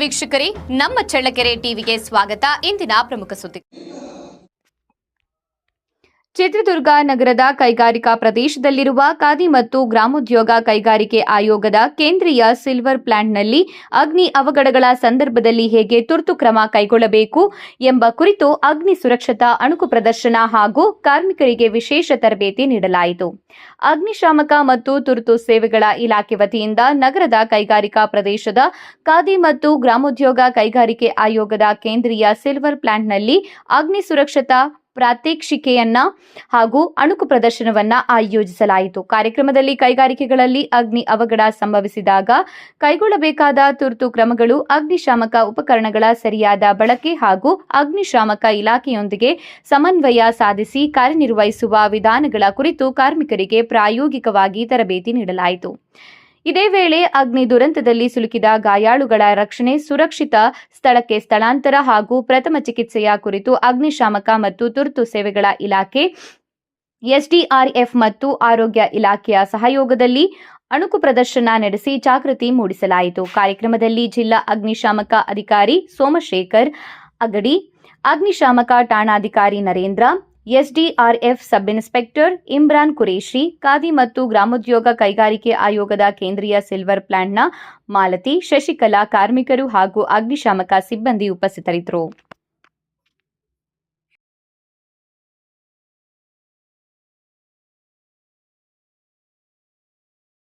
ವೀಕ್ಷಕರೇ, ನಮ್ಮ ಚಳ್ಳಕೆರೆ ಟಿವಿಗೆ ಸ್ವಾಗತ. ಇಂದಿನ ಪ್ರಮುಖ ಸುದ್ದಿ. ಚಿತ್ರದುರ್ಗ ನಗರದ ಕೈಗಾರಿಕಾ ಪ್ರದೇಶದಲ್ಲಿರುವ ಖಾದಿ ಮತ್ತು ಗ್ರಾಮೋದ್ಯೋಗ ಕೈಗಾರಿಕೆ ಆಯೋಗದ ಕೇಂದ್ರೀಯ ಸಿಲ್ವರ್ ಪ್ಲಾಂಟ್ನಲ್ಲಿ ಅಗ್ನಿ ಅವಘಡಗಳ ಸಂದರ್ಭದಲ್ಲಿ ಹೇಗೆ ತುರ್ತು ಕ್ರಮ ಕೈಗೊಳ್ಳಬೇಕು ಎಂಬ ಕುರಿತು ಅಗ್ನಿ ಸುರಕ್ಷತಾ ಅಣುಕು ಪ್ರದರ್ಶನ ಹಾಗೂ ಕಾರ್ಮಿಕರಿಗೆ ವಿಶೇಷ ತರಬೇತಿ ನೀಡಲಾಯಿತು. ಅಗ್ನಿಶಾಮಕ ಮತ್ತು ತುರ್ತು ಸೇವೆಗಳ ಇಲಾಖೆ ವತಿಯಿಂದ ನಗರದ ಕೈಗಾರಿಕಾ ಪ್ರದೇಶದ ಖಾದಿ ಮತ್ತು ಗ್ರಾಮೋದ್ಯೋಗ ಕೈಗಾರಿಕೆ ಆಯೋಗದ ಕೇಂದ್ರೀಯ ಸಿಲ್ವರ್ ಪ್ಲಾಂಟ್ನಲ್ಲಿ ಅಗ್ನಿ ಸುರಕ್ಷತಾ ಪ್ರಾತ್ಯಕ್ಷಿಕೆಯನ್ನ ಹಾಗೂ ಅಣುಕು ಪ್ರದರ್ಶನವನ್ನ ಆಯೋಜಿಸಲಾಯಿತು. ಕಾರ್ಯಕ್ರಮದಲ್ಲಿ ಕೈಗಾರಿಕೆಗಳಲ್ಲಿ ಅಗ್ನಿ ಅವಘಡ ಸಂಭವಿಸಿದಾಗ ಕೈಗೊಳ್ಳಬೇಕಾದ ತುರ್ತು ಕ್ರಮಗಳು, ಅಗ್ನಿಶಾಮಕ ಉಪಕರಣಗಳ ಸರಿಯಾದ ಬಳಕೆ ಹಾಗೂ ಅಗ್ನಿಶಾಮಕ ಇಲಾಖೆಯೊಂದಿಗೆ ಸಮನ್ವಯ ಸಾಧಿಸಿ ಕಾರ್ಯನಿರ್ವಹಿಸುವ ವಿಧಾನಗಳ ಕುರಿತು ಕಾರ್ಮಿಕರಿಗೆ ಪ್ರಾಯೋಗಿಕವಾಗಿ ತರಬೇತಿ ನೀಡಲಾಯಿತು. ಇದೇ ವೇಳೆ ಅಗ್ನಿ ದುರಂತದಲ್ಲಿ ಸಿಲುಕಿದ ಗಾಯಾಳುಗಳ ರಕ್ಷಣೆ, ಸುರಕ್ಷಿತ ಸ್ಥಳಕ್ಕೆ ಸ್ಥಳಾಂತರ ಹಾಗೂ ಪ್ರಥಮ ಚಿಕಿತ್ಸೆಯ ಕುರಿತು ಅಗ್ನಿಶಾಮಕ ಮತ್ತು ತುರ್ತು ಸೇವೆಗಳ ಇಲಾಖೆ, ಎಸ್ಡಿಆರ್ಎಫ್ ಮತ್ತು ಆರೋಗ್ಯ ಇಲಾಖೆಯ ಸಹಯೋಗದಲ್ಲಿ ಅಣುಕು ಪ್ರದರ್ಶನ ನಡೆಸಿ ಜಾಗೃತಿ ಮೂಡಿಸಲಾಯಿತು. ಕಾರ್ಯಕ್ರಮದಲ್ಲಿ ಜಿಲ್ಲಾ ಅಗ್ನಿಶಾಮಕ ಅಧಿಕಾರಿ ಸೋಮಶೇಖರ್ ಅಗಡಿ, ಅಗ್ನಿಶಾಮಕ ಠಾಣಾಧಿಕಾರಿ Narendra, SDRF sub inspector Imran Qureshi, khadi ಮತ್ತು ಗ್ರಾಮೋದ್ಯೋಗ ಕೈಗಾರಿಕೆ ಆಯೋಗದ ಕೇಂದ್ರೀಯ ಸಿಲ್ವರ್ ಪ್ಲಾಂಟ್ನ ಮಾಲತಿ, ಶಶಿಕಲಾ, ಕಾರ್ಮಿಕರು ಹಾಗೂ ಅಗ್ನಿಶಾಮಕ ಸಿಬ್ಬಂದಿ ಉಪಸ್ಥಿತರಿದ್ದರು.